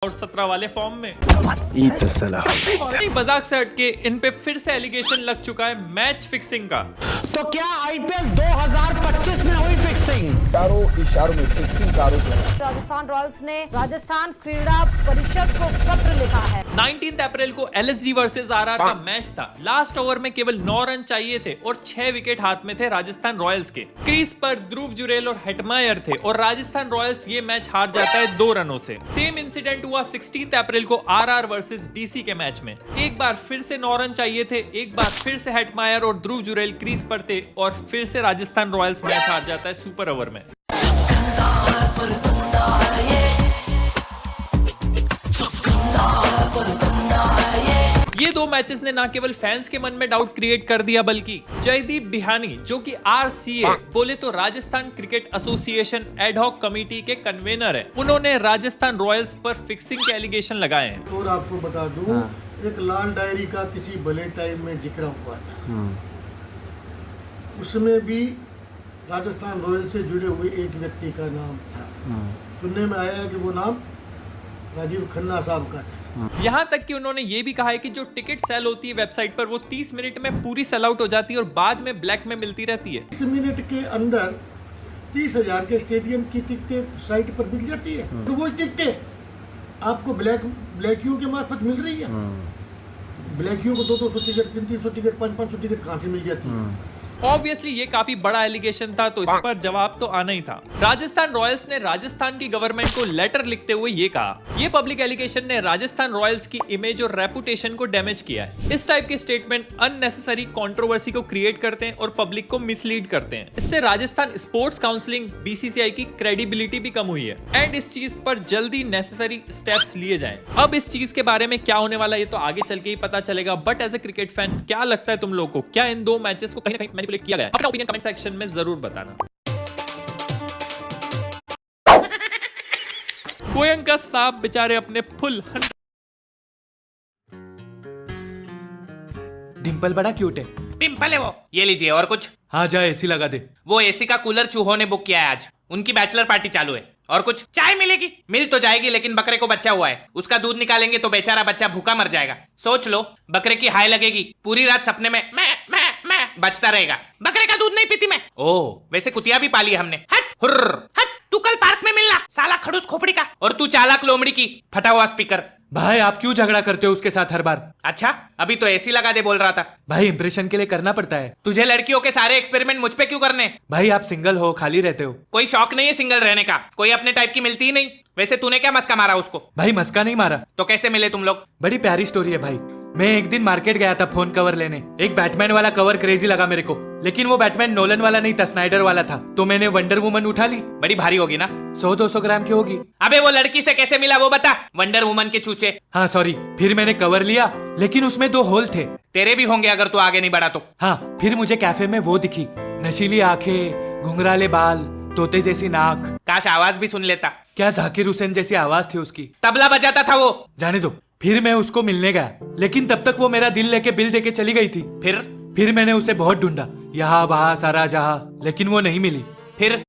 और 17 वाले फॉर्म में। तो मजाक से हटके इन पे फिर से एलिगेशन लग चुका है मैच फिक्सिंग का। क्या आईपीएल 2025 में हुई फिक्सिंग? चारों इशारों में फिक्सिंग का आरोप है। राजस्थान रॉयल्स ने राजस्थान क्रीड़ा परिषद को पत्र लिखा है। 19 अप्रैल को एलएसजी वर्सेस आरआर का मैच था। लास्ट ओवर में केवल 9 रन चाहिए थे और 6 विकेट हाथ में थे राजस्थान रॉयल्स के। क्रीज पर ध्रुव जुरेल और हेटमायर थे और राजस्थान रॉयल्स ये मैच हार जाता है 2 रनों से। सेम इंसिडेंट हुआ 16 अप्रैल को आरआर वर्सेस डीसी के मैच में। एक बार फिर से 9 रन चाहिए थे, एक बार फिर से हेटमायर और ध्रुव जुरेल क्रीज पर थे और फिर से राजस्थान रॉयल्स मैच हार जाता है सुपर ओवर में। ये 2 मैचेस ने ना केवल फैंस के मन में डाउट क्रिएट कर दिया बल्कि जयदीप बिहानी जो कि आरसीए बोले तो Rajasthan cricket association ad hoc committee के कन्वेनर है, उन्होंने राजस्थान रॉयल्स पर फिक्सिंग के एलिगेशन लगाए हैं। और आपको बता दूं, एक लाल डायरी का किसी भले टाइम में जिक्र हुआ था, उसमें भी राजस्थान रॉयल्स से जुड़े हुए एक व्यक्ति का नाम था। सुनने में आया कि वो नाम राजीव खन्ना साहब का था। यहाँ तक कि उन्होंने ये भी कहा है कि जो टिकट सेल होती है वेबसाइट पर वो 30 मिनट में पूरी सेल आउट हो जाती है और बाद में ब्लैक में मिलती रहती है। 30 मिनट के अंदर 30,000 के स्टेडियम की टिकटें साइट पर बिक जाती है। तो वो टिकटें आपको ब्लैकियों के मार्फत मिल रही है। ब्लैकियों को 200 टिकट, 300 टिकट, 500 टिकट कहाँ से मिल जाती है? ऑब्वियसली ये काफी बड़ा एलिगेशन था तो इस पर जवाब तो आना ही था। राजस्थान रॉयल्स ने राजस्थान की गवर्नमेंट को लेटर लिखते हुए ये कहा, ये पब्लिक एलिगेशन ने राजस्थान रॉयल्स की इमेज और रेपुटेशन को डैमेज किया है। इस टाइप के स्टेटमेंट अननेसेसरी कंट्रोवर्सी को क्रिएट करते हैं और पब्लिक को मिसलीड करते हैं। इससे राजस्थान स्पोर्ट्स काउंसिलिंग बीसीसीआई की क्रेडिबिलिटी भी कम हुई है एंड इस चीज पर जल्दी नेसेसरी स्टेप्स लिए जाएं। अब इस चीज के बारे में क्या होने वाला है ये तो आगे चल के ही पता चलेगा, but as a cricket fan क्या लगता है तुम लोगों को? क्या इन 2 मैचेस को कहीं ना कहीं मैनिपुलेट किया गया है? अपना ओपिनियन कमेंट सेक्शन में जरूर बताना। गोयंका साहब बेचारे अपने फुल डिंपल बड़ा क्यूट है। डिंपल है वो। ये लीजिए। और कुछ? हाँ जा एसी लगा दे। वो एसी का कूलर चूहों ने बुक किया है आज, उनकी बैचलर पार्टी चालू है। और कुछ? चाय मिलेगी? मिल तो जाएगी लेकिन बकरे को बच्चा हुआ है, उसका दूध निकालेंगे तो बेचारा बच्चा भूखा मर जाएगा। सोच लो, बकरे की हाय लगेगी, पूरी रात सपने में मैं बचता रहेगा। बकरे का दूध नहीं पीती मैं। ओह, वैसे कुतिया भी पाली है हमने। हट हुर्र हट, तू कल पार्क में मिलना साला खड़ूस खोपड़ी का। और तू चालाक लोमड़ी की फटा हुआ स्पीकर। भाई आप क्यों झगड़ा करते हो उसके साथ हर बार? अच्छा, अभी तो एसी लगा दे बोल रहा था। भाई इंप्रेशन के लिए करना पड़ता है। तुझे लड़कियों के सारे एक्सपेरिमेंट मुझ पे क्यों करने? भाई आप सिंगल हो, खाली रहते हो। कोई शौक नहीं है सिंगल रहने का, कोई अपने टाइप की मिलती ही नहीं। वैसे तूने क्या मस्का मारा उसको? भाई मस्का नहीं मारा। तो कैसे मिले तुम लोग? बड़ी प्यारी स्टोरी है भाई। मैं एक दिन मार्केट गया था फोन कवर लेने। एक बैटमैन वाला कवर क्रेजी लगा मेरे को, लेकिन वो बैटमैन नोलन वाला नहीं था, स्नाइडर वाला था। तो मैंने वंडर वुमन उठा ली। बड़ी भारी होगी ना? 100-200 ग्राम की होगी। अबे वो लड़की से कैसे मिला वो बता, वंडर वुमन के चूचे। हाँ सॉरी। फिर मैंने कवर लिया लेकिन उसमें 2 होल थे। तेरे भी होंगे अगर तू आगे नहीं बढ़ा तो। हाँ, फिर मुझे कैफे में वो दिखी, नशीली आंखें, घुंघराले बाल, तोते जैसी नाक। काश आवाज भी सुन लेता। क्या जाकिर हुसैन जैसी आवाज थी उसकी। तबला बजाता था वो। जाने दो। फिर मैं उसको मिलने गया लेकिन तब तक वो मेरा दिल लेके बिल देके चली गई थी। फिर मैंने उसे बहुत ढूंढा, यहाँ वहाँ सारा जहाँ, लेकिन वो नहीं मिली। फिर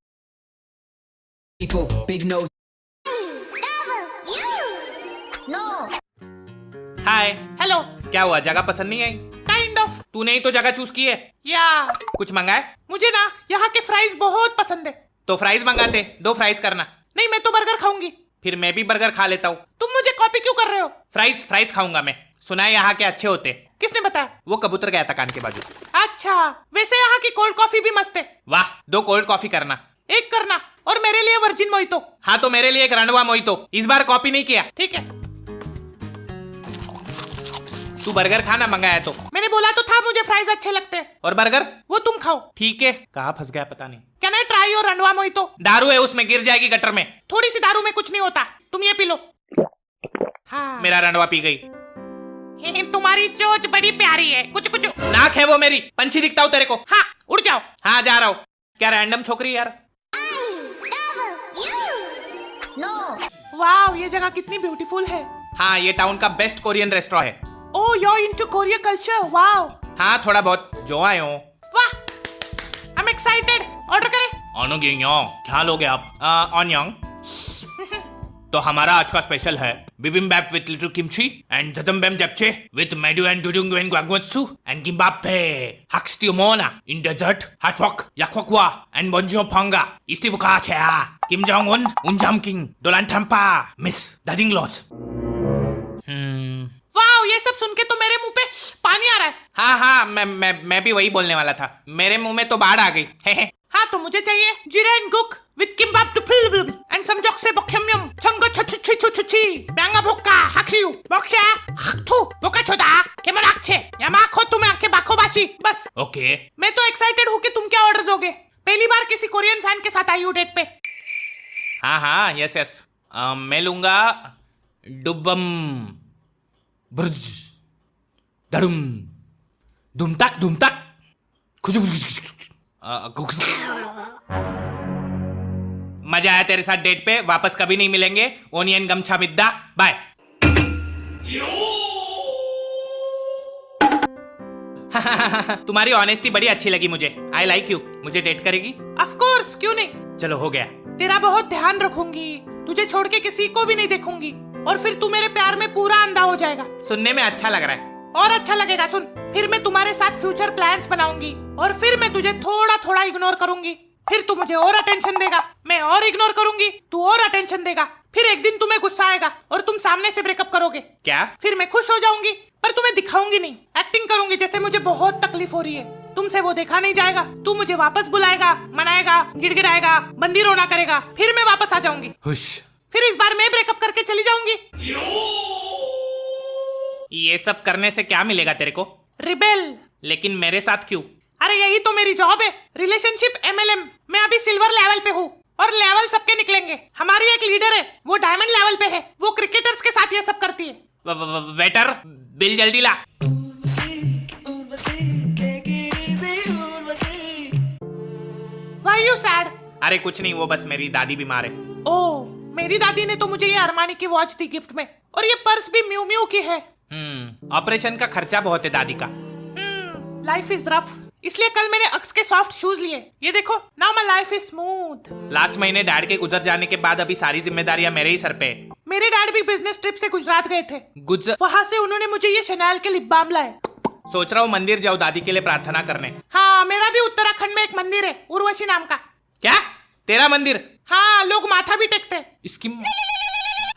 हाय हेलो, क्या हुआ? जगह पसंद नहीं आई? Kind of. तूने ही तो जगह चूज की है। या कुछ मंगाए? मुझे ना यहाँ के फ्राइज बहुत पसंद है। तो फ्राइज मंगाते, 2 फ्राइज करना। नहीं, मैं तो बर्गर खाऊंगी। फिर मैं भी बर्गर खा लेता हूँ। तुम मुझे कॉपी क्यों कर रहे हो? फ्राइज खाऊंगा मैं। सुना है यहाँ के अच्छे होते। किसने बताया? वो कबूतर गया था कान के बाजू। अच्छा, वैसे यहाँ की कोल्ड कॉफी भी मस्त है। वाह, 2 कोल्ड कॉफी करना। एक करना, और मेरे लिए वर्जिन मोहितो। हाँ तो मेरे लिए एक रणवा मोहितो। इस बार कॉपी नहीं किया, ठीक है? तू बर्गर खाना मंगाया तो? मैंने बोला तो था मुझे फ्राइज अच्छे लगते हैं। और बर्गर वो तुम खाओ। ठीक है। कहाँ फंस गया पता नहीं। Can I try your Ranwa mojito? दारू है उसमें, गिर जाएगी गटर में। थोड़ी सी दारू में कुछ नहीं होता, तुम ये पी लो। हाँ, मेरा रणवा पी गई। तुम्हारी चोंच बड़ी प्यारी है। कुछ नाक है वो मेरी। पंछी दिखता हूँ तेरे को? हाँ, उड़ जाओ। हाँ जा रहा हूँ। क्या रैंडम छोकरी यार। वाह, ये जगह कितनी ब्यूटीफुल है। हाँ, ये टाउन का बेस्ट कोरियन रेस्टोरेंट है। Oh, you are into Korean culture. Wow. हाँ, थोड़ा बहुत जो आए हो। वाह, आई एम एक्साइटेड। ऑर्डर करें? क्या लोगे आप? ऑनियन। तो हमारा आज का स्पेशल है bibimbap with little kimchi and जजम्बैम जैप्चे विथ मेडू एंड डुडुंगवेन ग्वाग्वत्सु एंड किम्बाप्पे hakstiomona in desert hatwok yakwakwa and bonjo panga istibuka chea kim jong un unjam king dolan thampa miss dadinglos wow ये सब सुन के तो मेरे मुंह पे पानी आ रहा है। हाँ हाँ मैं भी वही बोलने वाला था, मेरे मुंह में तो बाढ़ आ गई। हाँ तो मुझे चाहिए जीरा and cook with kimbap to fill and some जॉक्से बख्यम्यम छंगो छछुछी छुछुछी बैंगा भोक्का हाक्सियू बॉक्से थू बोका छोदा केमन आखे यामा खो तुम्हें आके बाखोबाशी बस। ओके मैं तो एक्साइटेड हूँ कि तुम क्या ऑर्डर दोगे। पहली बार किसी कोरियन फैन के साथ आई हूँ डेट पे। हाँ हाँ यस यस मैं लूंगा डुबम ब्रज दड़ुम दुमतक दुमतक मजा आया तेरे साथ डेट पे, वापस कभी नहीं मिलेंगे। ओनियन गमछा मिद्दा बाय। तुम्हारी ऑनेस्टी बड़ी अच्छी लगी मुझे, आई लाइक यू। मुझे डेट करेगी? ऑफ कोर्स क्यों नहीं। चलो हो गया। तेरा बहुत ध्यान रखूंगी, तुझे छोड़ के किसी को भी नहीं देखूंगी और फिर तू मेरे प्यार में पूरा अंधा हो जाएगा। सुनने में अच्छा लग रहा है और अच्छा लगेगा। सुन फिर मैं तुम्हारे साथ फ्यूचर प्लान्स बनाऊंगी और फिर मैं तुझे थोड़ा थोड़ा इग्नोर करूंगी, फिर तू मुझे और अटेंशन देगा, मैं और इग्नोर करूंगी, तू और अटेंशन देगा, फिर एक दिन तुम्हें गुस्सा आएगा और तुम सामने से ब्रेकअप करोगे। क्या? फिर मैं खुश हो जाऊंगी पर तुम्हें दिखाऊंगी नहीं, एक्टिंग करूंगी जैसे मुझे बहुत तकलीफ हो रही है। तुमसे वो देखा नहीं जाएगा, तू मुझे वापस बुलाएगा, मनाएगा, गिड़गिड़ाएगा, बंदी रोना करेगा, फिर मैं वापस आ जाऊंगी। फिर इस बार मैं ब्रेकअप करके चली जाऊंगी। ये सब करने से क्या मिलेगा तेरे को? रिबेल। लेकिन मेरे साथ क्यों? अरे यही तो मेरी जॉब है, रिलेशनशिप MLM। मैं अभी सिल्वर लेवल पे हूँ और लेवल सबके निकलेंगे। हमारी एक लीडर है, वो डायमंड लेवल पे है, वो क्रिकेटर्स के साथ ये सब करती है। वेटर बिल जल्दी ला। Why you sad? अरे कुछ नहीं, वो बस मेरी दादी बीमार है। ओह मेरी दादी ने तो मुझे ये अरमानी की वॉच दी गिफ्ट में और ये पर्स भी म्यू म्यू की है। ऑपरेशन का खर्चा बहुत है दादी का। लाइफ इज रफ, इसलिए कल मैंने अक्स के सॉफ्ट शूज लिए। ये देखो now my life is smooth. Last महीने डैड के गुजर जाने के बाद अभी सारी जिम्मेदारियां मेरे ही सर पे। मेरे डैड भी बिजनेस ट्रिप से गुजरात गए थे, वहाँ से उन्होंने मुझे ये शैनेल के लिप बाम लाए। सोच रहा हूँ मंदिर जाओ दादी के लिए प्रार्थना करने। हाँ मेरा भी उत्तराखंड में एक मंदिर है उर्वशी नाम का। क्या? तेरा मंदिर? हाँ लोग माथा भी टेकते हैं। इसकी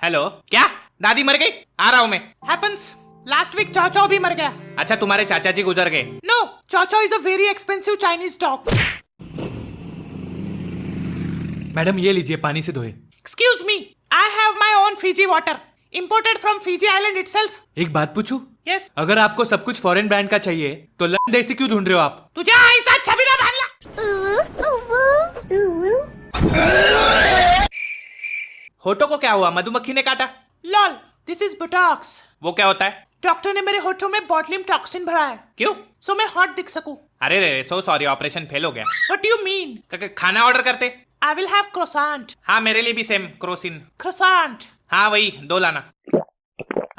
हेलो क्या दादी मर गई? आ रहा हूँ मैं। हैपेंस। लास्ट वीक चौचौ भी मर गया। अच्छा तुम्हारे चाचा जी गुजर गए? No chow chow is a very expensive Chinese dog. Madam ये लीजिए, पानी से धोए। Excuse me, I have my own Fiji water imported from Fiji island itself. एक बात पूछूं? यस। अगर आपको सब कुछ फॉरेन ब्रांड का चाहिए तो लंदन देसी क्यों ढूंढ रहे हो आप? तुझे ऐसा छवि ना बांधला। होठों को क्या हुआ? मधुमक्खी ने काटा? Lol this is Botox. वो क्या होता है? डॉक्टर ने मेरे होठों में बॉटुलिज्म टॉक्सिन भरा है। क्यों? सो मैं हॉट दिख सकूं। अरे रे सो सॉरी, ऑपरेशन फेल हो गया। What do you mean? खाना ऑर्डर करते? I will have croissant. हाँ मेरे लिए भी सेम क्रोसिन। क्रोसेंट। हाँ वही 2 लाना।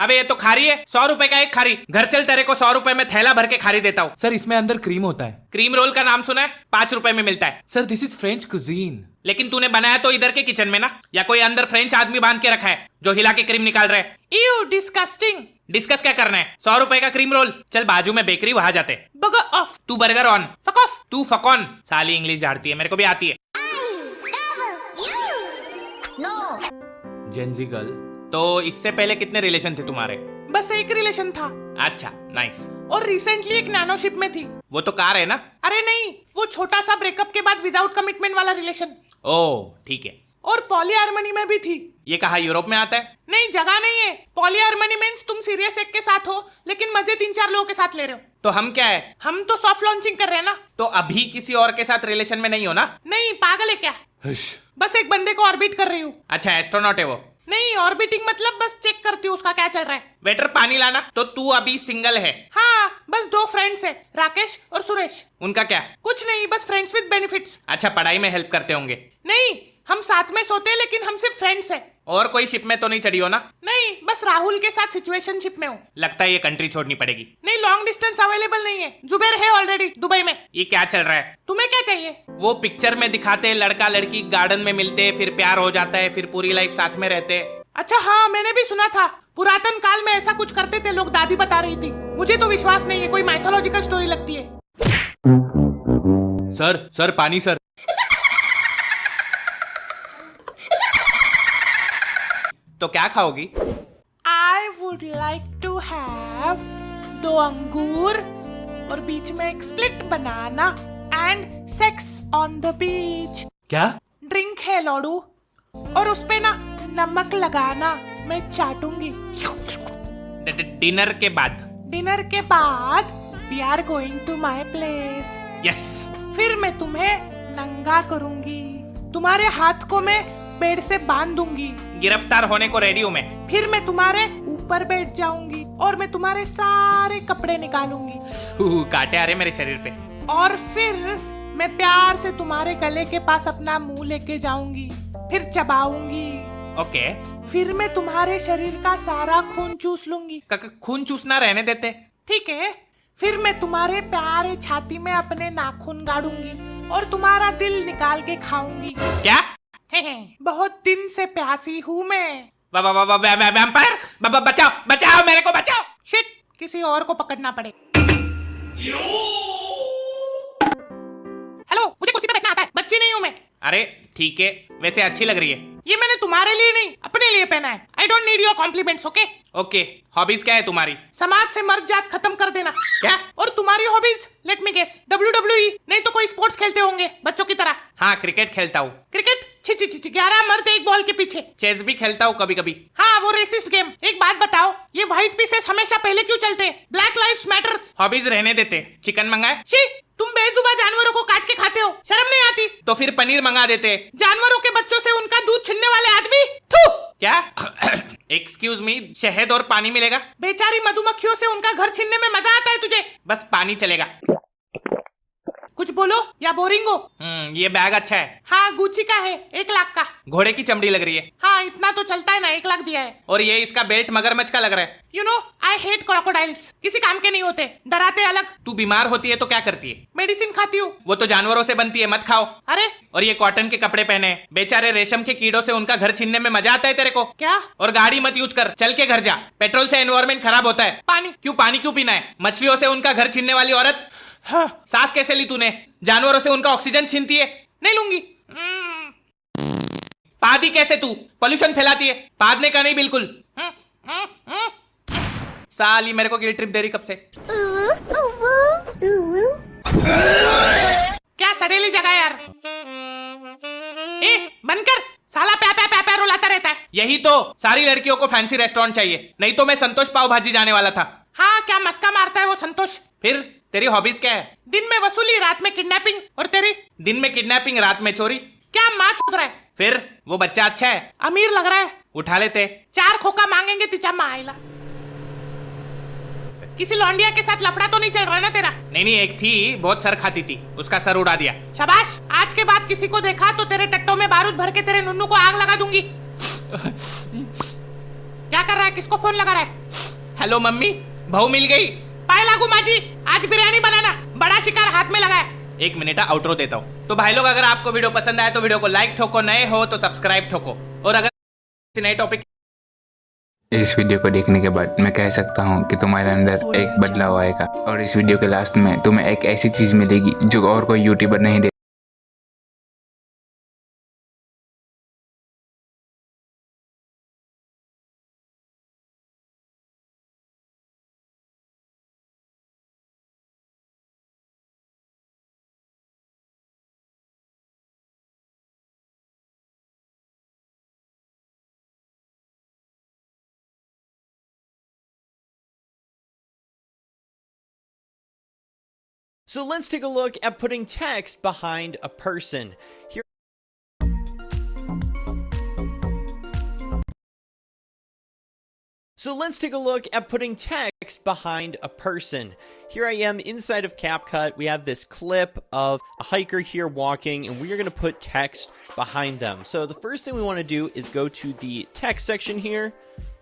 अबे ये तो खारी है, 100 रुपए का एक खारी। घर चल तेरे को 100 रुपए में थैला भर के खारी देता हूँ। सर इसमें अंदर क्रीम होता है। क्रीम रोल का नाम सुना है? 5 रुपए में मिलता है। Sir this is French cuisine. लेकिन तूने बनाया तो इधर के किचन में ना, या कोई अंदर फ्रेंच आदमी बांध के रखा है जो हिला के क्रीम निकाल रहा है। इव डिस्गस्टिंग। डिस्कस क्या करना है? 100 रुपए का क्रीम रोल। चल बाजू में बेकरी, वहां जाते। Burger of. तू बर्गर ऑन। Fuck off. तू फक ऑन। साली इंग्लिश झाड़ती है, मेरे को भी आती है। Gen Z girl. तो इससे पहले कितने रिलेशन थे तुम्हारे? बस एक रिलेशन था। अच्छा नाइस। और रिसेंटली एक नैनोशिप में थी। वो तो कार है ना? अरे नहीं, वो छोटा सा ब्रेकअप के बाद विदाउट कमिटमेंट वाला रिलेशन। ओह ठीक है। और पॉलीहार्मनी में भी थी। ये कहाँ यूरोप में आता है? नहीं जगह नहीं है। पॉलीहार्मनी मींस तुम सीरियस एक के साथ हो लेकिन मजे 3-4 लोगों के साथ ले रहे हो। तो हम क्या है? हम तो सॉफ्ट लॉन्चिंग कर रहे हैं ना। तो अभी किसी और के साथ रिलेशन में नहीं हो ना? नहीं पागल है क्या? बस एक बंदे को ऑर्बिट कर रही हूँ। अच्छा एस्ट्रोनॉट है वो? नहीं ऑर्बिटिंग मतलब बस चेक करती हूँ उसका क्या चल रहा है। वेटर पानी लाना। तो तू अभी सिंगल है? हाँ बस 2 फ्रेंड्स है, राकेश और सुरेश। उनका क्या? कुछ नहीं, बस फ्रेंड्स विद बेनिफिट्स। अच्छा पढ़ाई में हेल्प करते होंगे? नहीं हम साथ में सोते हैं लेकिन हम सिर्फ फ्रेंड्स हैं। और कोई शिप में तो नहीं चढ़ी हो ना? नहीं बस राहुल के साथ सिचुएशनशिप में हूँ। लगता है ये कंट्री छोड़नी पड़ेगी। नहीं लॉन्ग डिस्टेंस अवेलेबल नहीं है, जुबैर है ऑलरेडी दुबई में। ये क्या चल रहा है? तुम्हें क्या चाहिए? वो पिक्चर में दिखाते लड़का लड़की गार्डन में मिलते, फिर प्यार हो जाता है, फिर पूरी लाइफ साथ में रहते। अच्छा हाँ, मैंने भी सुना था पुरातन काल में ऐसा कुछ करते थे लोग, दादी बता रही थी। मुझे तो विश्वास नहीं है, कोई माइथोलॉजिकल स्टोरी लगती है। सर पानी सर। तो क्या खाओगी? I would like to have 2 अंगूर और बीच में एक split banana and sex on the beach. क्या? ड्रिंक है लॉडू, और उस पे ना नमक लगाना, मैं चाटूंगी। डिनर के बाद? डिनर के बाद we are going to my place. Yes. फिर मैं तुम्हें नंगा करूंगी, तुम्हारे हाथ को मैं बेड से बांध दूंगी। गिरफ्तार होने को रेडी हूँ मैं। फिर मैं तुम्हारे ऊपर बैठ जाऊंगी और मैं तुम्हारे सारे कपड़े निकालूंगी। कांटे आ रहे मेरे शरीर पे। और फिर मैं प्यार से तुम्हारे गले के पास अपना मुंह लेके जाऊंगी, फिर चबाऊंगी। ओके। फिर मैं तुम्हारे शरीर का सारा खून चूस लूंगी। खून चूसना रहने देते, ठीक है। फिर मैं तुम्हारे प्यारे छाती में अपने नाखून गाड़ूंगी और तुम्हारा दिल निकाल के खाऊंगी। क्या? बहुत दिन से प्यासी हूँ मैं। वैम्पायर, बचाओ बचाओ, मेरे को बचाओ। शिट, किसी और को पकड़ना पड़े। हेलो, मुझे कुर्सी पे बैठना आता है, बच्ची नहीं हूँ मैं। अरे ठीक है, वैसे अच्छी लग रही है। ये मैंने तुम्हारे लिए नहीं, अपने लिए पहना है। I don't need your compliments, okay? Okay. Hobbies क्या है तुम्हारी? समाज से मर्द जात खत्म कर देना। क्या? और तुम्हारी hobbies? Let me guess, WWE, नहीं तो कोई स्पोर्ट्स खेलते होंगे बच्चों की तरह। हाँ, क्रिकेट खेलता हूँ। क्रिकेट? छी 11 मर्द एक बॉल के पीछे। चेस भी खेलता हूँ कभी कभी। हाँ, वो रेसिस्ट गेम। एक बात बताओ, ये व्हाइट पीसेस हमेशा पहले क्यों चलते? Black lives matters. हॉबीज रहने देते। चिकन मंगाए? छी, तुम बेजुबान जानवरों को काट के खाते हो, शर्म नहीं आती? तो फिर पनीर मंगा देते। जानवरों के बच्चों से उनका दूध छीनने वाले आदमी। थू! क्या? एक्सक्यूज मी, शहद और पानी मिलेगा? बेचारी मधुमक्खियों से उनका घर छीनने में मजा आता है तुझे? बस पानी चलेगा। कुछ बोलो या बोरिंग हो? ये बैग अच्छा है। हाँ, गुची का है, 1 लाख का। घोड़े की चमड़ी लग रही है। हाँ, इतना तो चलता है ना, 1 लाख दिया है। और ये इसका बेल्ट मगरमच्छ का लग रहा है। You know, I hate crocodiles, किसी काम के नहीं होते, डराते अलग। तू बीमार होती है तो क्या करती है? मेडिसिन खाती हूँ। वो तो जानवरों से बनती है, मत खाओ। अरे, और ये कॉटन के कपड़े पहने, बेचारे रेशम के कीड़ों से उनका घर छीनने में मजा आता है तेरे को? क्या? और गाड़ी मत यूज कर, चल के घर जा, पेट्रोल से एनवायरमेंट खराब होता है। पानी क्यों पीना है? मछलियों से उनका घर छीनने वाली औरत। हाँ, सांस कैसे ली तूने? जानवरों से उनका ऑक्सीजन छीनती है। नहीं लूंगी। पादी कैसे तू? पोल्यूशन फैलाती है। पादने का नहीं बिल्कुल। साली मेरे को गिल्ट ट्रिप दे रही कब से। क्या सड़ेली जगह यार। बंद कर, साला प्या रुलाता रहता है। यही तो सारी लड़कियों को फैंसी रेस्टोरेंट चाहिए, नहीं तो मैं संतोष पाव भाजी जाने वाला था। हाँ, क्या मस्का मारता है वो संतोष। फिर तेरी हॉबीज क्या है? दिन में वसूली, रात में किडनैपिंग। और तेरी? दिन में किडनैपिंग, रात में चोरी। क्या माँ चोद रहा है? फिर वो बच्चा अच्छा है, अमीर लग रहा है, उठा लेते। 4 खोखा मांगेंगे तिचा माँ आइला। किसी लौंडिया के साथ लफड़ा तो नहीं चल रहा ना तेरा? नहीं, एक थी, बहुत सर खाती थी, उसका सर उड़ा दिया। शाबाश, आज के बाद किसी को देखा तो तेरे टट्टों में बारूद भर के तेरे नुन्नू को आग लगा दूंगी। क्या कर रहा है? किसको फोन लगा रहा है? हेलो मम्मी, बहू मिल गई। पाए लागू माजी, आज बिरयानी बनाना, बड़ा शिकार हाथ में लगा है। 1 मिनट, आउटरो देता हूँ। तो भाई लोग, अगर आपको वीडियो पसंद आए तो वीडियो को लाइक ठोको, नए हो तो सब्सक्राइब ठोको। और अगर नए टॉपिक, इस वीडियो को देखने के बाद मैं कह सकता हूँ कि तुम्हारे अंदर एक बदलाव आएगा और इस वीडियो के लास्ट में तुम्हें एक ऐसी चीज मिलेगी जो और कोई यूट्यूबर नहीं दे। So let's take a look at putting text behind a person. Here So let's take a look at putting text behind a person. Here I am inside of CapCut. We have this clip of a hiker here walking, and we are going to put text behind them. So the first thing we want to do is go to the text section here.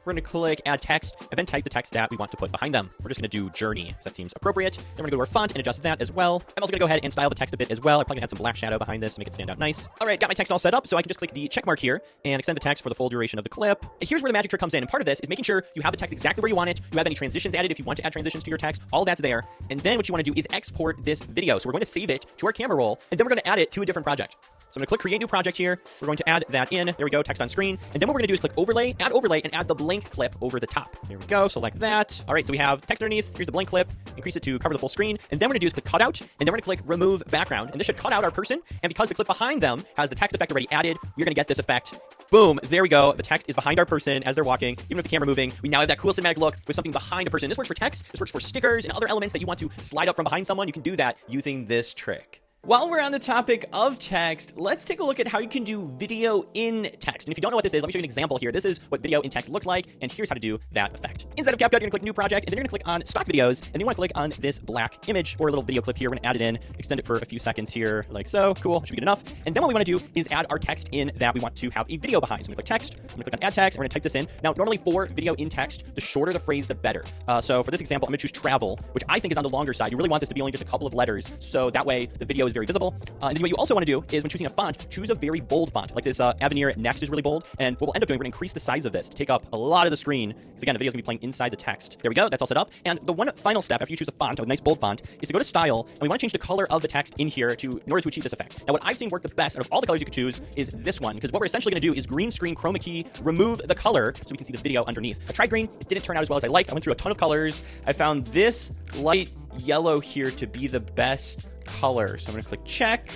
we're going to click add text and then type the text that we want to put behind them. We're just going to do journey, because that seems appropriate. Then we're going to go to our font and adjust that as well. I'm also going to go ahead and style the text a bit as well. I'm probably going to add some black shadow behind this to make it stand out nice. All right, got my text all set up, so I can just click the check mark here and extend the text for the full duration of the clip. And here's where the magic trick comes in. And part of this is making sure you have the text exactly where you want it. You have any transitions added if you want to add transitions to your text. All that's there. And then what you want to do is export this video. So we're going to save it to our camera roll, and then we're going to add it to a different project. So I'm going to click create new project here. We're going to add that in. There we go, text on screen. And then what we're going to do is click overlay, and add the blank clip over the top. There we go, so like that. All right, so we have text underneath. Here's the blank clip. Increase it to cover the full screen. And then what we're going to do is click cutout, and then we're going to click remove background. And this should cut out our person. And because the clip behind them has the text effect already added, we're going to get this effect. Boom, there we go. The text is behind our person as they're walking. Even with the camera moving, we now have that cool cinematic look with something behind a person. This works for text. This works for stickers and other elements that you want to slide up from behind someone. You can do that using this trick. While we're on the topic of text, let's take a look at how you can do video in text. And if you don't know what this is, let me show you an example here. This is what video in text looks like, and here's how to do that effect. Inside of CapCut, you're gonna click new project, and then you're gonna click on stock videos, and you wanna click on this black image or a little video clip here. We're gonna add it in, extend it for a few seconds here, like so. Cool, should be good enough. And then what we wanna do is add our text in that we want to have a video behind. So I'm gonna click text, I'm gonna click on add text, and we're gonna type this in. Now, normally for video in text, the shorter the phrase, the better. So for this example, I'm gonna choose travel, which I think is on the longer side. You really want this to be only just a couple of letters, so that way the video is very visible. And then what you also want to do is when choosing a font, choose a very bold font. Like this Avenir Next is really bold. And what we'll end up doing, we're going to increase the size of this to take up a lot of the screen. Because again, the video is going to be playing inside the text. There we go. That's all set up. And the one final step after you choose a font, a nice bold font, is to go to style. And we want to change the color of the text in here in order to achieve this effect. Now, what I've seen work the best out of all the colors you could choose is this one. Because what we're essentially going to do is green screen chroma key, remove the color so we can see the video underneath. I tried green. It didn't turn out as well as I liked. I went through a ton of colors. I found this light yellow here to be the best color. So I'm going to click check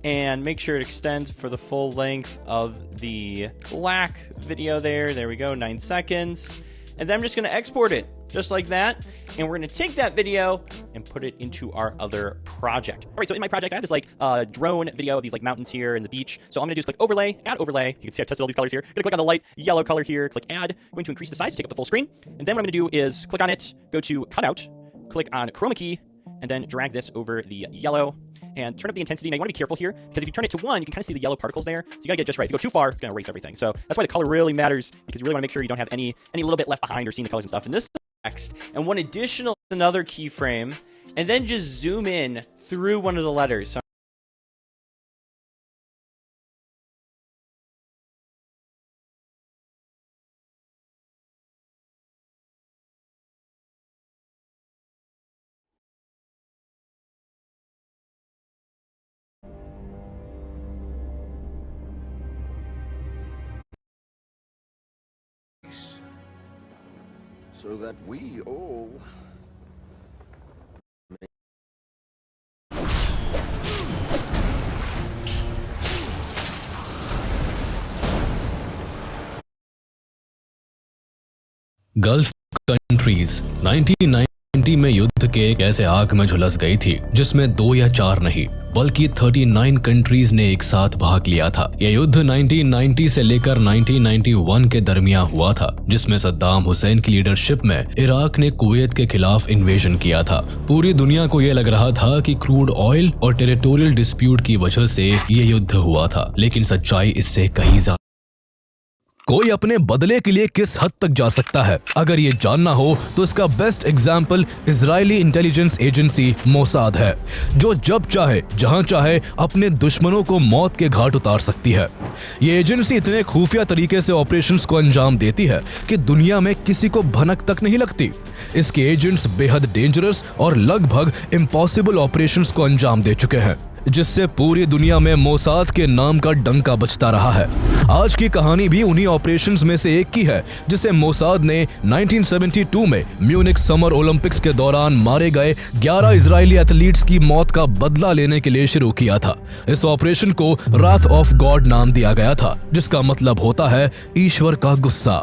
and make sure it extends for the full length of the black video there. There we go, 9 seconds. And then I'm just gonna export it, just like that. And we're gonna take that video and put it into our other project. All right, so in my project, I have this like drone video of these like mountains here and the beach. So all I'm gonna do is click overlay, add overlay. You can see I've tested all these colors here. I'm gonna click on the light yellow color here, click add, going to increase the size to take up the full screen. And then what I'm gonna do is click on it, go to cutout, click on chroma key, and then drag this over the yellow and turn up the intensity. Now you want to be careful here because if you turn it to 1, you can kind of see the yellow particles there. So you got to get just right. If you go too far, it's going to erase everything. So that's why the color really matters, because you really want to make sure you don't have any little bit left behind or seeing the colors and stuff. And this text, and one additional, another keyframe, and then just zoom in through one of the letters. So so that we all gulf countries 1990 में युद्ध के एक ऐसे आग में झुलस गई थी जिसमें 2 या 4 नहीं बल्कि 39 कंट्रीज ने एक साथ भाग लिया था। यह युद्ध 1990 से लेकर 1991 के दरमियान हुआ था, जिसमें सद्दाम हुसैन की लीडरशिप में इराक ने कुवैत के खिलाफ इन्वेजन किया था। पूरी दुनिया को यह लग रहा था कि क्रूड ऑयल और टेरिटोरियल डिस्प्यूट की वजह से ये युद्ध हुआ था, लेकिन सच्चाई इससे कहीं ज्यादा। कोई अपने बदले के लिए किस हद तक जा सकता है, अगर ये जानना हो तो इसका best example Israeli intelligence agency Mossad है, जो जब चाहे जहां चाहे अपने दुश्मनों को मौत के घाट उतार सकती है। ये एजेंसी इतने खुफिया तरीके से ऑपरेशंस को अंजाम देती है कि दुनिया में किसी को भनक तक नहीं लगती। इसके एजेंट्स बेहद डेंजरस और लगभग इम्पॉसिबल ऑपरेशंस को अंजाम दे चुके हैं, जिससे पूरी दुनिया में मोसाद के नाम का डंका बजता रहा है। आज की कहानी भी उन्हीं ऑपरेशंस में से एक की है, जिसे मोसाद ने 1972 में म्यूनिक समर ओलंपिक्स के दौरान मारे गए 11 इजरायली एथलीट्स की मौत का बदला लेने के लिए शुरू किया था। इस ऑपरेशन को राथ ऑफ गॉड नाम दिया गया था, जिसका मतलब होता है ईश्वर का गुस्सा।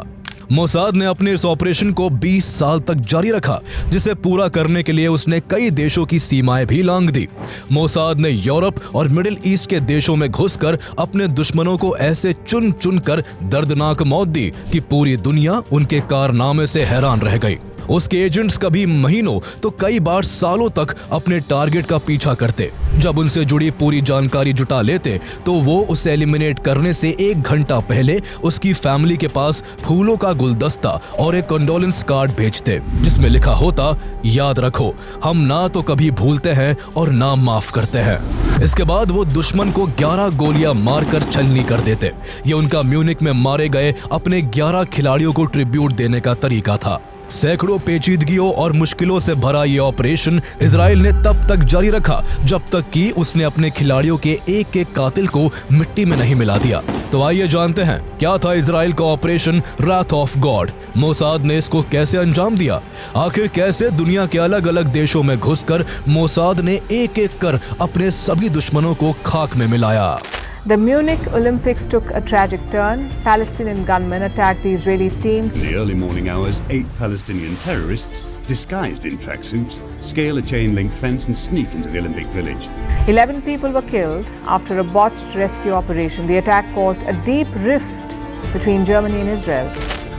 मोसाद ने अपने इस ऑपरेशन को 20 साल तक जारी रखा, जिसे पूरा करने के लिए उसने कई देशों की सीमाएं भी लांघ दी। मोसाद ने यूरोप और मिडिल ईस्ट के देशों में घुसकर अपने दुश्मनों को ऐसे चुन चुन कर दर्दनाक मौत दी कि पूरी दुनिया उनके कारनामे से हैरान रह गई। उसके एजेंट्स कभी महीनों तो कई बार सालों तक अपने टारगेट का पीछा करते। जब उनसे जुड़ी पूरी जानकारी जुटा लेते तो वो उसे एलिमिनेट करने से 1 घंटा पहले उसकी फैमिली के पास फूलों का गुलदस्ता और एक कंडोलेंस कार्ड भेजते, जिसमें लिखा होता, याद रखो हम ना तो कभी भूलते हैं और ना माफ करते हैं। इसके बाद वो दुश्मन को 11 गोलियां मारकर छलनी कर देते। ये उनका म्यूनिक में मारे गए अपने 11 खिलाड़ियों को ट्रिब्यूट देने का तरीका था। सैकड़ों पेचीदगियों और मुश्किलों से भरा ये ऑपरेशन इजराइल ने तब तक जारी रखा जब तक कि उसने अपने खिलाड़ियों के एक कातिल को मिट्टी में नहीं मिला दिया। तो आइए जानते हैं क्या था इजराइल का operation Wrath of God. Mossad ने इसको कैसे अंजाम दिया? आखिर कैसे दुनिया के अलग अलग देशों में घुसकर मोसाद ने एक कर अपने सभी दुश्मनों को खाक में मिलाया? The Munich Olympics took a tragic turn. Palestinian gunmen attacked the Israeli team. In the early morning hours, 8 Palestinian terrorists, disguised in tracksuits, scale a chain-link fence and sneak into the Olympic Village. 11 people were killed after a botched rescue operation. The attack caused a deep rift between Germany and Israel.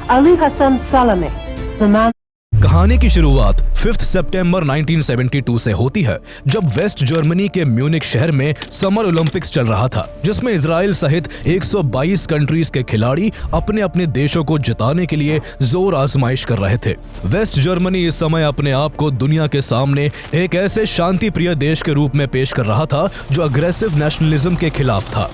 Ali Hassan Salameh, the man. कहानी की शुरुआत 5 सितंबर 1972 से होती है, जब waste Germany के Munich शहर में समर ओलंपिक्स चल रहा था, जिसमें इजराइल सहित 122 कंट्रीज के खिलाड़ी अपने अपने देशों को जिताने के लिए जोर आजमाइश कर रहे थे। वेस्ट जर्मनी इस समय अपने आप को दुनिया के सामने एक ऐसे शांति प्रिय देश के रूप में पेश कर रहा था जो अग्रेसिव नेशनलिज्म के खिलाफ था।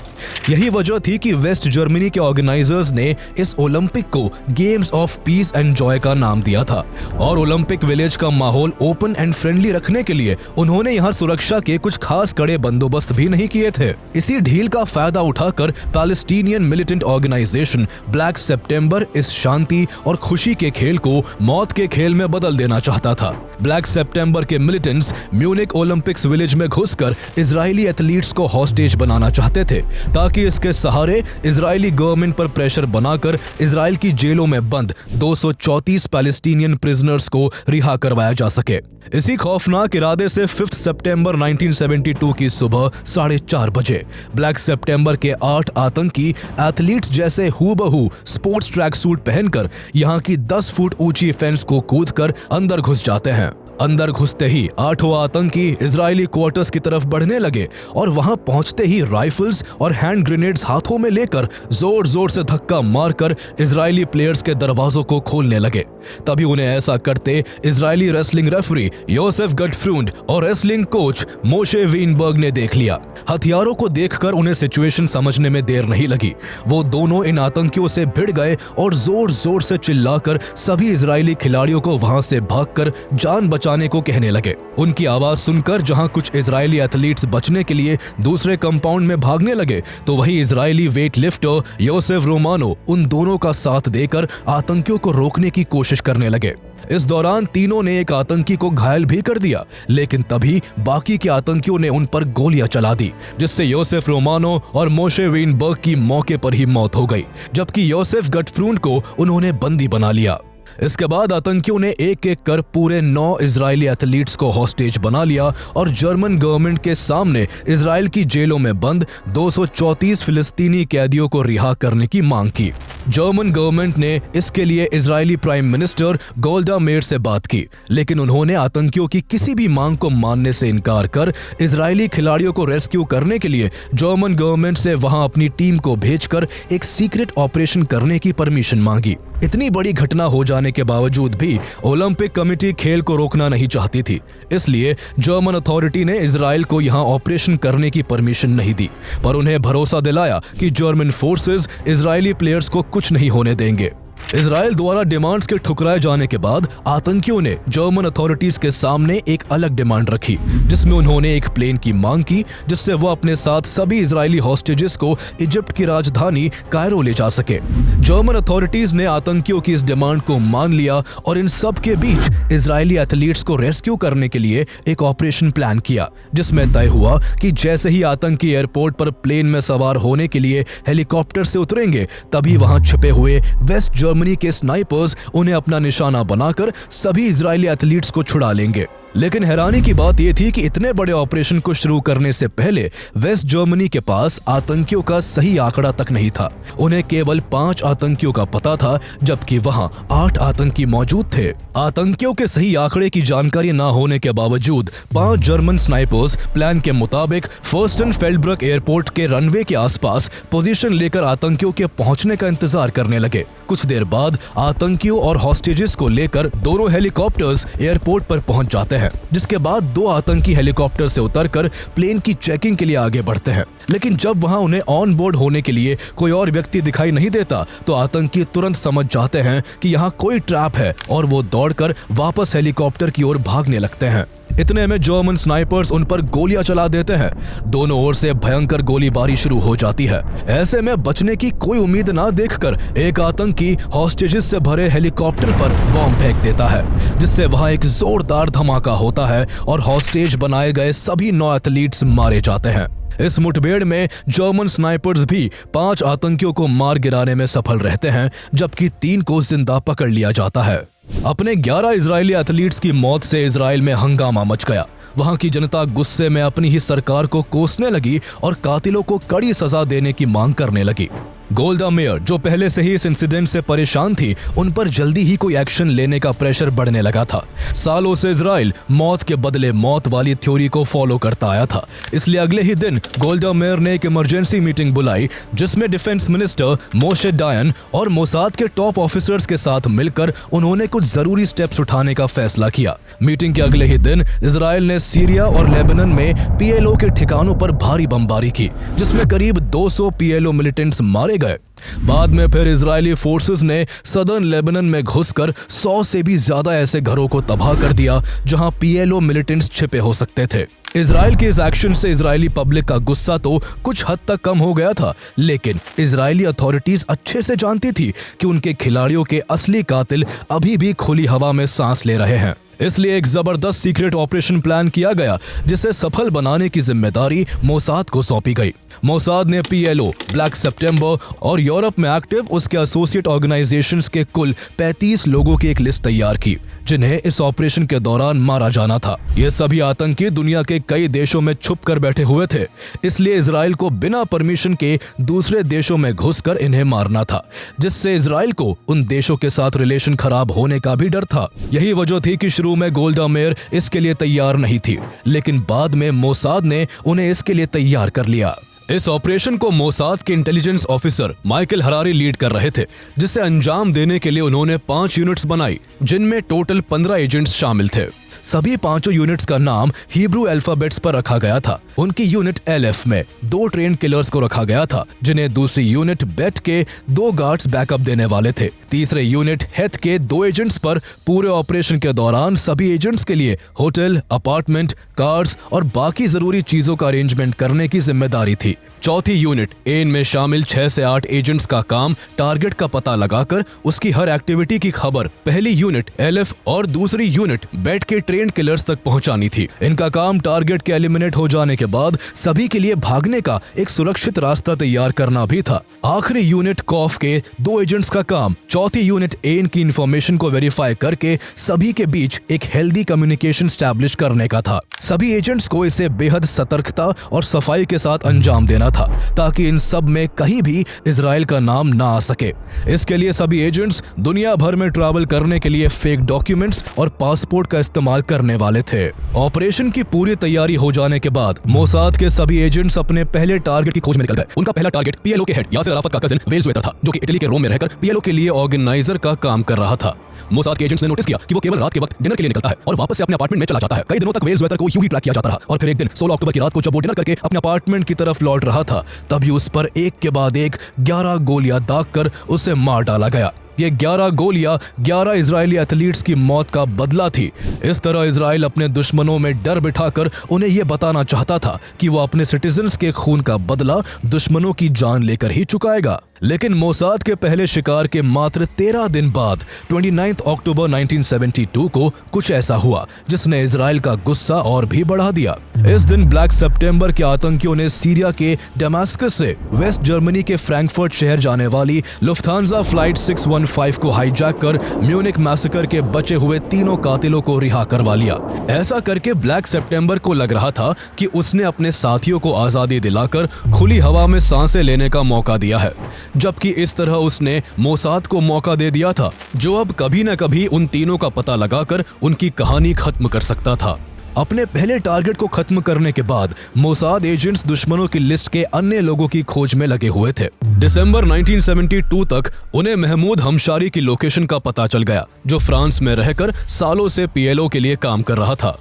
यही वजह थी कि वेस्ट जर्मनी के ऑर्गेनाइजर्स ने इस ओलंपिक को games of peace and Joy का नाम दिया था, और ओलंपिक विलेज का माहौल ओपन एंड फ्रेंडली रखने के लिए उन्होंने यहाँ सुरक्षा के कुछ खास कड़े बंदोबस्त भी नहीं किए थे। इसी ढील का फायदा उठाकर पैलेस्टीनियन मिलिटेंट ऑर्गेनाइजेशन ब्लैक सितंबर इस शांति और खुशी के खेल को मौत के खेल में बदल देना चाहता था। ब्लैक सितंबर के मिलिटेंट्स म्यूनिक ओलंपिक्स विलेज में घुसकर इजरायली एथलीट्स को हॉस्टेज बनाना चाहते थे, ताकि इसके सहारे इजरायली गवर्नमेंट पर प्रेशर बनाकर इजराइल की जेलों में बंद 234 पैलेस्टीनियन प्रिजनर्स को रिहा करवाया जा सके। इसी खौफनाक इरादे से 5 सितंबर 1972 की सुबह 4:30 बजे ब्लैक सितंबर के 8 आतंकी एथलीट्स जैसे हूबहू स्पोर्ट्स ट्रैक सूट पहनकर यहाँ की 10 फुट ऊंची फेंस को कूदकर अंदर घुस जाते हैं। अंदर घुसते ही 8 आतंकी इजरायली क्वार्टर्स की तरफ बढ़ने लगे और वहां पहुंचते ही राइफल्स और हैंड ग्रेनेड्स हाथों में लेकर जोर जोर से धक्का मारकर इजरायली प्लेयर्स के दरवाजों को खोलने लगे। तभी उन्हें ऐसा करते इजरायली रेसलिंग रेफरी योसेफ गटफ्रूंड और रेसलिंग कोच मोशे वीनबर्ग ने देख लिया। हथियारों को देखकर उन्हें सिचुएशन समझने में देर नहीं लगी। वो दोनों इन आतंकियों से भिड़ गए और जोर जोर से चिल्लाकर सभी इजरायली खिलाड़ियों को वहां से भागकर जान बचाने को कहने लगे। उनकी आवाज सुनकर जहां कुछ इजरायली एथलीट्स बचने के लिए दूसरे कंपाउंड में भागने लगे, तो वही Israeli weight lifter Yossef Romano उन दोनों का साथ देकर आतंकियों को रोकने की कोशिश करने लगे। इस दौरान तीनों ने एक आतंकी को घायल भी कर दिया, लेकिन तभी बाकी के आतंकियों ने उन पर गोलियां चला दी, जिससे योसेफ रोमानो और मोशे वीनबर्ग की मौके पर ही मौत हो गई, जबकि योसेफ गटफ्रूंड को उन्होंने बंदी बना लिया। इसके बाद आतंकियों ने एक एक कर पूरे 9 इजरायली एथलीट्स को हॉस्टेज बना लिया और जर्मन गवर्नमेंट के सामने इजराइल की जेलों में बंद 234 फिलिस्तीनी कैदियों को रिहा करने की मांग की। जर्मन गवर्नमेंट ने इसके लिए इजरायली प्राइम मिनिस्टर गोल्डा मेयर से बात की, लेकिन उन्होंने आतंकियों की किसी भी मांग को मानने से इनकार कर इजरायली खिलाड़ियों को रेस्क्यू करने के लिए जर्मन गवर्नमेंट से वहां अपनी टीम को भेजकर एक सीक्रेट ऑपरेशन करने की परमिशन मांगी। इतनी बड़ी घटना हो जाने के बावजूद भी ओलंपिक कमेटी खेल को रोकना नहीं चाहती थी, इसलिए जर्मन अथॉरिटी ने इजराइल को यहां ऑपरेशन करने की परमिशन नहीं दी, पर उन्हें भरोसा दिलाया कि जर्मन फोर्सेस इजरायली प्लेयर्स को कुछ नहीं होने देंगे। इजराइल द्वारा डिमांड्स के ठुकराए जाने के बाद आतंकियों ने जर्मन अथॉरिटीज के सामने एक अलग डिमांड रखी, जिसमें उन्होंने एक प्लेन की मांग की, जिससे वो अपने साथ सभी इजरायली हॉस्टेजेस को इजिप्ट की राजधानी कायरो ले जा सके। जर्मन अथॉरिटीज ने आतंकियों की इस डिमांड को मान लिया और इन सब के बीच इजरायली एथलीट्स को रेस्क्यू करने के लिए एक ऑपरेशन प्लान किया, जिसमें तय हुआ कि जैसे ही आतंकी एयरपोर्ट पर प्लेन में सवार होने के लिए हेलीकॉप्टर से उतरेंगे, तभी वहां छिपे हुए वेस्ट जर्मनी के स्नाइपर्स उन्हें अपना निशाना बनाकर सभी इजरायली एथलीट्स को छुड़ा लेंगे। लेकिन हैरानी की बात यह थी कि इतने बड़े ऑपरेशन को शुरू करने से पहले वेस्ट जर्मनी के पास आतंकियों का सही आंकड़ा तक नहीं था। उन्हें केवल 5 आतंकियों का पता था, जबकि वहां 8 आतंकी मौजूद थे। आतंकियों के सही आंकड़े की जानकारी न होने के बावजूद 5 जर्मन स्नाइपर्स प्लान के मुताबिक फर्स्टेनफेल्डब्रक एयरपोर्ट के रनवे के आसपास पोजीशन लेकर आतंकियों के पहुंचने का इंतजार करने लगे। कुछ देर बाद आतंकियों और हॉस्टेजेस को लेकर दोनों हेलीकॉप्टर्स एयरपोर्ट पर पहुंच जाते हैं, जिसके बाद 2 आतंकी हेलीकॉप्टर से उतरकर प्लेन की चेकिंग के लिए आगे बढ़ते हैं। लेकिन जब वहां उन्हें ऑन बोर्ड होने के लिए कोई और व्यक्ति दिखाई नहीं देता तो आतंकी तुरंत समझ जाते हैं कि यहाँ कोई ट्रैप है और वो दौड़कर वापस हेलीकॉप्टर की ओर भागने लगते हैं। इतने में जर्मन स्नाइपर्स उन पर गोलियां चला देते हैं। दोनों ओर से भयंकर गोलीबारी शुरू हो जाती है। ऐसे में बचने की कोई उम्मीद ना देखकर एक आतंकी हॉस्टेजेस से भरे हेलीकॉप्टर पर बॉम्ब फेंक देता है, जिससे वहां एक जोरदार धमाका होता है और हॉस्टेज बनाए गए सभी 9 एथलीट्स मारे जाते हैं। इस मुठभेड़ में जर्मन स्नाइपर्स भी 5 आतंकियों को मार गिराने में सफल रहते हैं, जबकि 3 को जिंदा पकड़ लिया जाता है। अपने 11 इजरायली एथलीट्स की मौत से इजराइल में हंगामा मच गया। वहां की जनता गुस्से में अपनी ही सरकार को कोसने लगी और कातिलों को कड़ी सजा देने की मांग करने लगी। गोल्डा मेयर, जो पहले से ही इस इंसिडेंट से परेशान थी, उन पर जल्दी ही कोई एक्शन लेने का प्रेशर बढ़ने लगा था। सालों से इजराइल मौत के बदले मौत वाली थ्योरी को फॉलो करता आया था, इसलिए अगले ही दिन गोल्डा मेयर ने एक इमरजेंसी मीटिंग बुलाई, जिसमें डिफेंस मिनिस्टर मोशे डायन और मोसाद के टॉप ऑफिसर्स के साथ मिलकर उन्होंने कुछ जरूरी स्टेप्स उठाने का फैसला किया। मीटिंग के अगले ही दिन इजराइल ने सीरिया और लेबनान में PLO के ठिकानों पर भारी बमबारी की, जिसमें करीब 200 PLO मिलिटेंट्स मारे गए। बाद में फिर इजरायली फोर्सेस ने सदर्न लेबनान में घुसकर 100 से भी ज्यादा ऐसे घरों को तबाह कर दिया जहां PLO मिलिटेंट्स छिपे हो सकते थे। इजराइल के इस एक्शन से इजरायली पब्लिक का गुस्सा तो कुछ हद तक कम हो गया था, लेकिन इजरायली अथॉरिटीज अच्छे से जानती थी कि उनके खिलाड़ियों के असली कातिल अभी भी खुली हवा में सांस ले रहे हैं। इसलिए एक जबरदस्त सीक्रेट ऑपरेशन प्लान किया गया, जिसे सफल बनाने की जिम्मेदारी मोसाद को सौंपी गई। मोसाद ने PLO, ब्लैक सितंबर और यूरोप में एक्टिव उसके एसोसिएट ऑर्गेनाइजेशंस के कुल 35 लोगों की एक लिस्ट तैयार की, जिन्हें इस ऑपरेशन के दौरान मारा जाना था। ये सभी आतंकी दुनिया के कई देशों में छुप कर बैठे हुए थे, इसलिए इजराइल को बिना परमिशन के दूसरे देशों में घुसकर इन्हें मारना था, जिससे इजराइल को उन देशों के साथ रिलेशन खराब होने का भी डर था। यही वजह थी कि शुरू में गोल्डा मेयर इसके लिए तैयार नहीं थी, लेकिन बाद में मोसाद ने उन्हें इसके लिए तैयार कर लिया। इस ऑपरेशन को मोसाद के intelligence officer Michael Harari lead कर रहे थे, जिसे अंजाम देने के लिए उन्होंने 5 यूनिट्स बनाई, जिनमें टोटल 15 एजेंट्स शामिल थे। सभी 5 यूनिट्स का नाम हिब्रू अल्फाबेट्स पर रखा गया था। उनकी यूनिट LF में 2 ट्रेन किलर्स को रखा गया था, जिन्हें दूसरी यूनिट बेट के 2 गार्ड्स बैकअप देने वाले थे। तीसरे यूनिट हेथ के 2 एजेंट्स पर पूरे ऑपरेशन के दौरान सभी एजेंट्स के लिए होटल, अपार्टमेंट, कार्स और बाकी जरूरी चीजों का अरेंजमेंट करने की जिम्मेदारी थी। चौथी यूनिट एन में शामिल 6 से 8 एजेंट्स का काम टारगेट का पता लगाकर उसकी हर एक्टिविटी की खबर पहली यूनिट LF और दूसरी यूनिट बेट के ट्रेन किलर्स तक पहुंचानी थी। इनका काम टारगेट के एलिमिनेट हो जाने के बाद सभी के लिए भागने का एक सुरक्षित रास्ता तैयार करना भी था। आखिरी यूनिट कॉफ के 2 एजेंट्स का काम चौथी यूनिट एन की इंफॉर्मेशन को वेरीफाई करके सभी के बीच एक हेल्दी कम्युनिकेशन स्टैब्लिश करने का था। सभी एजेंट्स को इसे बेहद सतर्कता और सफाई के साथ अंजाम देना था, ताकि इन सब में कहीं भी इजराइल का नाम ना आ सके। इसके लिए सभी एजेंट्स दुनिया भर में ट्रैवल करने के लिए फेक डॉक्यूमेंट्स और पासपोर्ट का इस्तेमाल करने वाले थे। ऑपरेशन की पूरी तैयारी हो जाने के बाद मोसाद के सभी एजेंट्स अपने पहले टारगेट की खोज में निकल गए। उनका पहला टारगेट PLO के हेड यासिर अराफत का कजिन वेल्स वेतर था, जो कि इटली के रोम में रहकर PLO के लिए ऑर्गेनाइजर का काम कर रहा था। मोसाद के एजेंट्स ने नोटिस किया कि वो केवल रात के वक्त डिनर के लिए निकलता है और वापस से अपने अपार्टमेंट में चला जाता है। कई दिनों तक वेल्स वेतर को यूं ही ट्रैक किया जाता रहा और फिर एक दिन 16 अक्टूबर की रात को जब वो डिनर करके अपने अपार्टमेंट की तरफ लौट रहा था, तभी उस पर एक के बाद एक 11 गोलियां दागकर उसे मार डाला गया। ये 11 गोलियां 11 इजरायली एथलीट्स की मौत का बदला थी। इस तरह इजराइल अपने दुश्मनों में डर बिठाकर उन्हें यह बताना चाहता था कि वो अपने सिटीजन्स के खून का बदला दुश्मनों की जान लेकर ही चुकाएगा। लेकिन मोसाद के पहले शिकार के मात्र 13 दिन बाद 29 अक्टूबर 1972 को कुछ ऐसा हुआ जिसने इजराइल का गुस्सा और भी बढ़ा दिया। इस दिन ब्लैक सितंबर के आतंकियों ने सीरिया के डमास्कस से वेस्ट जर्मनी के फ्रैंकफर्ट शहर जाने वाली लुफ्थांजा फ्लाइट 615 को हाईजैक कर म्यूनिक मैसेकर के बचे हुए तीनों कातिलों को रिहा करवा लिया। ऐसा करके ब्लैक सितंबर को लग रहा था कि उसने अपने साथियों को आजादी दिलाकर खुली हवा में सांसें लेने का मौका दिया है, जबकि इस तरह उसने मोसाद को मौका दे दिया था, जो अब कभी न कभी उन तीनों का पता लगाकर उनकी कहानी खत्म कर सकता था। अपने पहले टारगेट को खत्म करने के बाद मोसाद एजेंट्स दुश्मनों की लिस्ट के अन्य लोगों की खोज में लगे हुए थे। दिसंबर 1972 तक उन्हें महमूद हमशारी की लोकेशन का पता चल गया, जो फ्रांस में रहकर सालों से पीएलओ के लिए काम कर रहा था।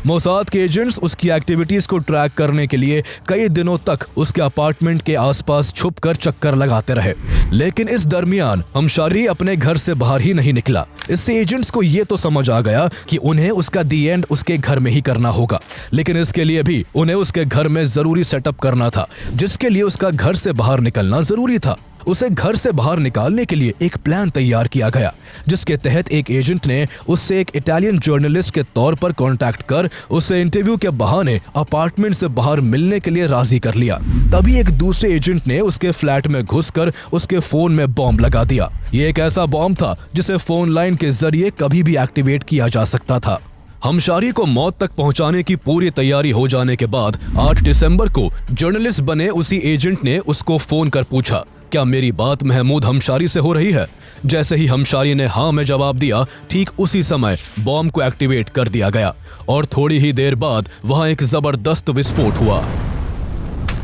मोसाद के एजेंट्स उसकी एक्टिविटीज को ट्रैक करने के लिए कई दिनों तक उसके अपार्टमेंट के आसपास छुपकर चक्कर लगाते रहे, लेकिन इस दरमियान हमशारी अपने घर से बाहर ही नहीं निकला। इससे एजेंट्स को ये तो समझ आ गया कि उन्हें उसका दी एंड उसके घर में ही करना होगा, लेकिन इसके लिए भी उन्हें उसके घर में जरूरी सेटअप करना था, जिसके लिए उसका घर से बाहर निकलना जरूरी था। उसे घर से बाहर निकालने के लिए एक प्लान तैयार किया गया, जिसके तहत एक एजेंट ने उससे एक इटालियन जर्नलिस्ट के तौर पर कांटेक्ट कर उसे इंटरव्यू के बहाने अपार्टमेंट से बाहर मिलने के लिए राजी कर लिया। तभी एक दूसरे एजेंट ने उसके फ्लैट में घुसकर उसके फोन में बॉम्ब लगा दिया। ये एक ऐसा बॉम्ब था जिसे फोन लाइन के जरिए कभी भी एक्टिवेट किया जा सकता था। हमशारी को मौत तक पहुंचाने की पूरी तैयारी हो जाने के बाद 8 दिसंबर को जर्नलिस्ट बने उसी एजेंट ने उसको फोन कर पूछा, क्या मेरी बात महमूद हमशारी से हो रही है? जैसे ही हमशारी ने हाँ में जवाब दिया, ठीक उसी समय बॉम्ब को एक्टिवेट कर दिया गया और थोड़ी ही देर बाद वहां एक जबरदस्त विस्फोट हुआ।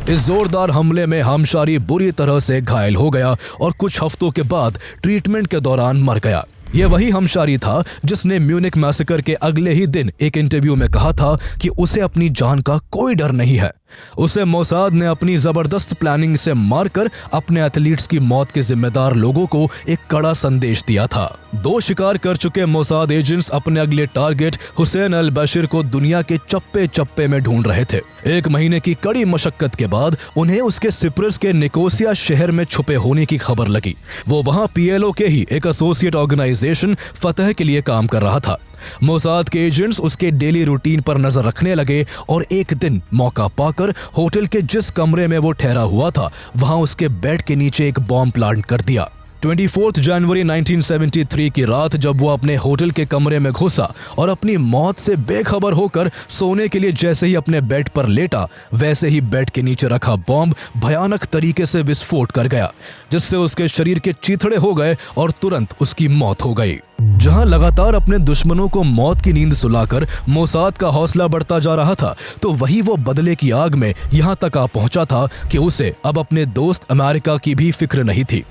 इस जोरदार हमले में हमशारी बुरी तरह से घायल हो गया और कुछ हफ्तों के बाद ट्रीटमेंट के दौरान मर गया। यह वही हमशारी था जिसने म्यूनिक मैसेकर के अगले ही दिन एक इंटरव्यू में कहा था कि उसे अपनी जान का कोई डर नहीं है। उसे मोसाद ने अपनी जबरदस्त प्लानिंग से मारकर अपने एथलीट्स की मौत के जिम्मेदार लोगों को एक कड़ा संदेश दिया था। 2 शिकार कर चुके मोसाद एजेंट्स अपने अगले टारगेट हुसैन अल बशीर को दुनिया के चप्पे चप्पे में ढूंढ रहे थे। 1 महीने की कड़ी मशक्कत के बाद उन्हें उसके सिप्रस के निकोसिया शहर में छुपे होने की खबर लगी। वो वहां पीएलओ के ही एक एसोसिएट ऑर्गेनाइजेशन फतह के लिए काम कर रहा था। मोसाद के एजेंट्स उसके डेली रूटीन पर नजर रखने लगे और एक दिन मौका पाकर होटल के जिस कमरे में वो ठहरा हुआ था, वहां उसके बेड के नीचे एक बॉम्ब प्लांट कर दिया। 24 जनवरी 1973 की रात जब वो अपने होटल के कमरे में घुसा और अपनी मौत से बेखबर होकर सोने के लिए जैसे ही अपने बेड पर लेटा, वैसे ही बेड के नीचे रखा बॉम्ब भयानक तरीके से विस्फोट कर गया, जिससे उसके शरीर के चीथड़े हो गए और तुरंत उसकी मौत हो गई। जहां लगातार अपने दुश्मनों को मौत की नींद सुलाकर मोसाद का हौसला बढ़ता जा रहा था, तो वही वो बदले की आग में यहां तक आ पहुंचा था कि उसे अब अपने दोस्त अमेरिका की भी फिक्र नहीं थी।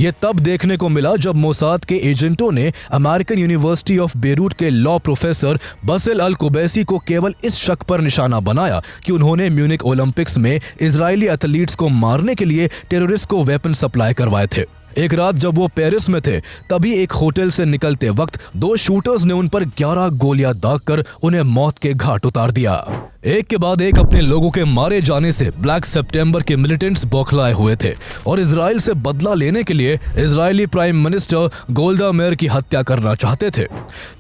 ये तब देखने को मिला जब मोसाद के एजेंटों ने अमेरिकन यूनिवर्सिटी ऑफ बेरूट के लॉ प्रोफेसर बसिल अल कुबैसी को केवल इस शक पर निशाना बनाया कि उन्होंने म्यूनिक ओलंपिक्स में इजरायली एथलीट्स को मारने के लिए टेररिस्ट को वेपन सप्लाई करवाए थे। एक रात जब वो पेरिस में थे, तभी एक होटल से निकलते वक्त 2 शूटर्स ने उन पर 11 गोलियां दागकर उन्हें मौत के घाट उतार दिया। एक के बाद एक अपने लोगों के मारे जाने से ब्लैक सितंबर के मिलिटेंट्स बौखलाए हुए थे और इजराइल से बदला लेने के लिए इजरायली प्राइम मिनिस्टर गोल्डा मेयर की हत्या करना चाहते थे।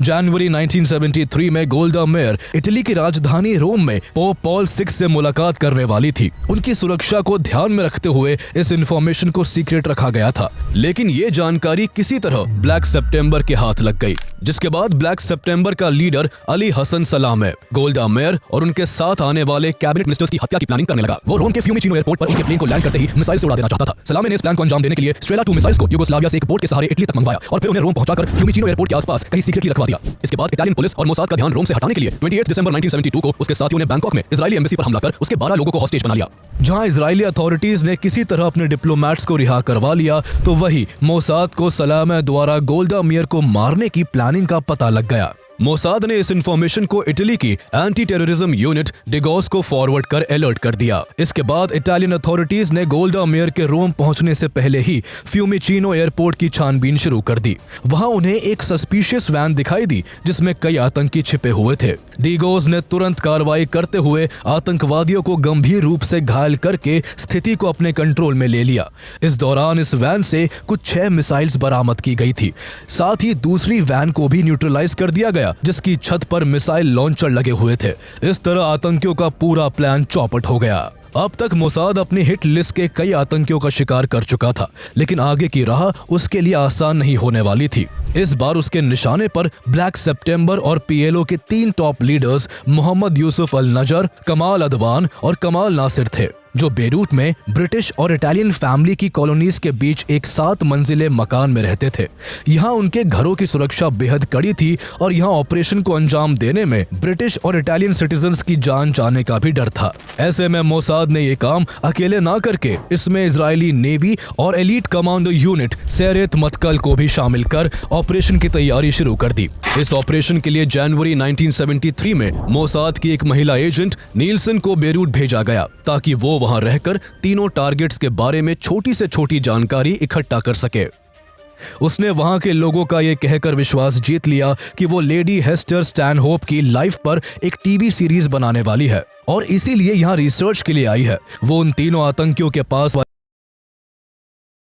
जनवरी 1973 में गोल्डा मेयर इटली की राजधानी रोम में पोप पॉल 6 से मुलाकात करने वाली थी। उनकी सुरक्षा को ध्यान में रखते हुए इस इंफॉर्मेशन को सीक्रेट रखा गया था, लेकिन ये जानकारी किसी तरह ब्लैक सितंबर के हाथ लग गई, जिसके बाद ब्लैक सितंबर का leader Ali Hasan Salameh गोल्डा mayor और उनके साथ आने वाले कैबिनेट मिनिस्टर्स की हत्या की प्लानिंग करने लगा। वो रोम के फ्यूमिचिनो एयरपोर्ट पर उनके प्लेन को लैंड करते ही मिसाइल से उड़ा देना चाहता था। सलामे ने इस प्लान को अंजाम देने के लिए स्ट्रेला 2 मिसाइल्स को यूगोस्लाविया से एक बोट के सहारे इटली तक मंगवाया और फिर उन्हें रोम पहुंचाकर फ्यूमिचिनो एयरपोर्ट के आसपास कहीं सीक्रेटली रखवा दिया। इसके बाद इटालियन पुलिस और मोसाद का ध्यान रोम से हटाने के लिए 28 दिसंबर 1972 को उसके साथियों ने बैंकॉक में इजरायली एम्बेसी पर हमला कर उसके 12 लोगों को हॉस्टेज बना लिया। जहां इजरायली अथॉरिटीज ने किसी तरह अपने डिप्लोमैट्स को रिहा करवा लिया, तो वही मोसाद को सलामे द्वारा गोल्डा मेयर को मारने की प्लानिंग का पता लग गया। मोसाद ने इस इंफॉर्मेशन को इटली की एंटी टेररिज्म यूनिट डिगोस को फॉरवर्ड कर अलर्ट कर दिया। इसके बाद इटालियन अथॉरिटीज ने गोल्डा मेयर के रोम पहुंचने से पहले ही फ्यूमिचिनो एयरपोर्ट की छानबीन शुरू कर दी। वहां उन्हें एक सस्पिशियस वैन दिखाई दी जिसमें कई आतंकी छिपे हुए थे। डीगोस ने तुरंत कार्रवाई करते हुए आतंकवादियों को गंभीर रूप से घायल करके स्थिति को अपने कंट्रोल में ले लिया। इस दौरान इस वैन से कुछ 6 मिसाइल्स बरामद की गई थी। साथ ही दूसरी वैन को भी न्यूट्रलाइज कर दिया गया, जिसकी छत पर मिसाइल लॉन्चर लगे हुए थे। इस तरह आतंकियों का पूरा प्लान चौपट हो गया। अब तक मोसाद अपनी हिट लिस्ट के कई आतंकियों का शिकार कर चुका था, लेकिन आगे की राह उसके लिए आसान नहीं होने वाली थी। इस बार उसके निशाने पर ब्लैक सितंबर और पीएलओ के 3 टॉप लीडर्स मोहम्मद यूसुफ अल नजर, कमाल अदवान और कमाल नासिर थे, जो बेरूट में ब्रिटिश और इटालियन फैमिली की कॉलोनीज के बीच एक 7 मंजिले मकान में रहते थे। यहाँ उनके घरों की सुरक्षा बेहद कड़ी थी और यहाँ ऑपरेशन को अंजाम देने में ब्रिटिश और इटालियन सिटीजन्स की जान जाने का भी डर था। ऐसे में मोसाद ने ये काम अकेले ना करके इसमें इजरायली नेवी और एलीट कमांडो यूनिट सेरेत मतकल को भी शामिल कर ऑपरेशन की तैयारी शुरू कर दी। इस ऑपरेशन के लिए जनवरी 1973 में मोसाद की एक महिला एजेंट नीलसन को बेरूट भेजा गया, ताकि वो वहां रहकर तीनों टारगेट्स के बारे में छोटी से छोटी जानकारी इकट्ठा कर सके। उसने वहां के लोगों का ये कहकर विश्वास जीत लिया कि वो लेडी हेस्टर स्टैनहोप की लाइफ पर एक टीवी सीरीज बनाने वाली है और इसीलिए यहाँ रिसर्च के लिए आई है। वो उन तीनों आतंकियों के पास